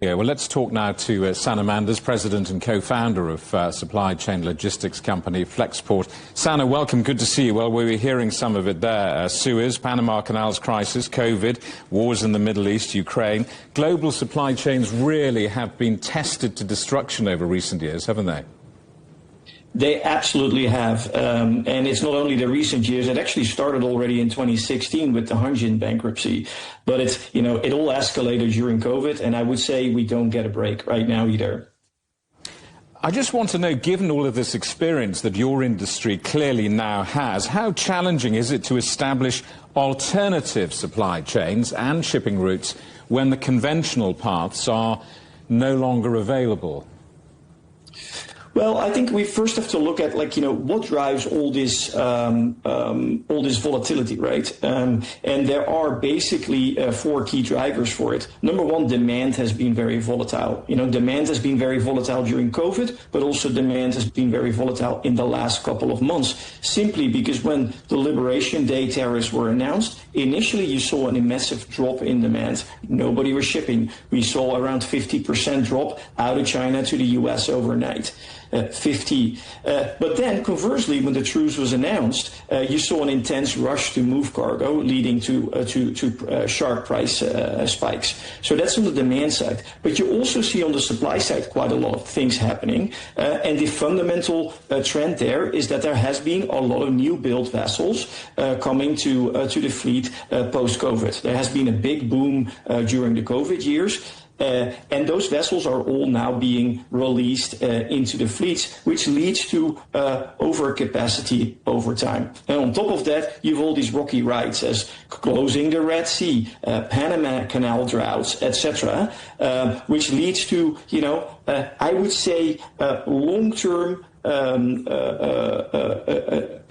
Yeah, well, let's talk now to Sanne Manders, president and co-founder of supply chain logistics company Flexport. Sanne, welcome. Good to see you. Well, we were hearing some of it there. Suez, Panama Canals crisis, COVID, wars in the Middle East, Ukraine. Global supply chains really have been tested to destruction over recent years, haven't they? They absolutely have, and it's not only the recent years. It actually started already in 2016 with the Hanjin bankruptcy, but it all escalated during COVID, and I would say we don't get a break right now either. I just want to know, given all of this experience that your industry clearly now has, how challenging is it to establish alternative supply chains and shipping routes when the conventional paths are no longer available? Well, I think we first have to look at, what drives all this volatility, right? And there are basically four key drivers for it. Number one, demand has been very volatile. Demand has been very volatile during COVID, but also demand has been very volatile in the last couple of months, simply because when the Liberation Day tariffs were announced, initially you saw a massive drop in demand. Nobody was shipping. We saw around 50% drop out of China to the US overnight. 50. But then, conversely, when the truce was announced, you saw an intense rush to move cargo, leading to sharp price spikes. So that's on the demand side. But you also see on the supply side quite a lot of things happening. And the fundamental trend there is that there has been a lot of new build vessels coming to the fleet post-COVID. There has been a big boom during the COVID years. And those vessels are all now being released into the fleets, which leads to overcapacity over time. And on top of that, you have all these rocky rides as closing the Red Sea, Panama Canal droughts, etc., which leads to, I would say, long-term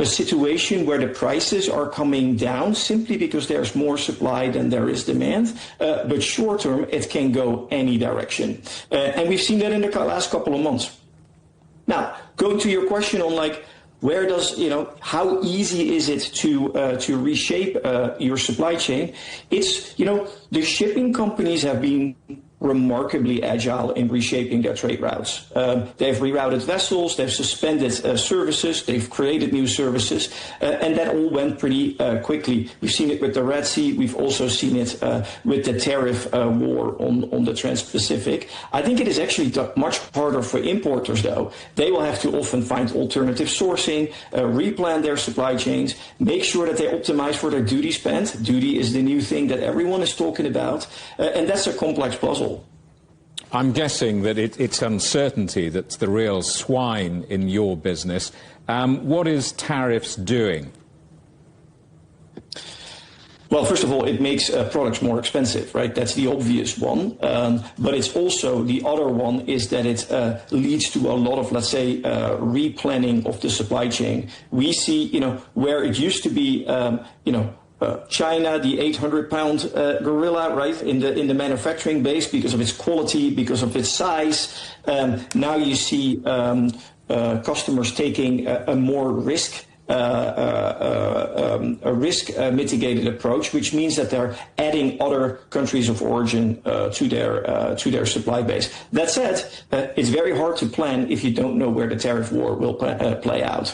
a situation where the prices are coming down simply because there's more supply than there is demand. But short term, it can go any direction. And we've seen that in the last couple of months. Now, going to your question on where does, how easy is it to reshape your supply chain? It's, the shipping companies have been remarkably agile in reshaping their trade routes. They've rerouted vessels, they've suspended services, they've created new services, and that all went pretty quickly. We've seen it with the Red Sea, we've also seen it with the tariff war on the Trans-Pacific. I think it is actually much harder for importers, though. They will have to often find alternative sourcing, replan their supply chains, make sure that they optimize for their duty spend. Duty is the new thing that everyone is talking about, and that's a complex puzzle. I'm guessing that it's uncertainty that's the real swine in your business. What is tariffs doing? Well, first of all, it makes products more expensive, right? That's the obvious one. But it's also, the other one is that it leads to a lot of, let's say, replanning of the supply chain. We see, where it used to be, China, the 800-pound gorilla, right, in the manufacturing base because of its quality, because of its size. Now you see customers taking a more risk. A risk mitigated approach, which means that they're adding other countries of origin to their supply base. That said, it's very hard to plan if you don't know where the tariff war will play out.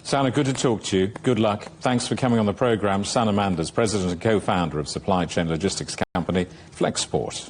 Sanne, good to talk to you. Good luck. Thanks for coming on the programme. Sanne Manders, president and co-founder of supply chain logistics company Flexport.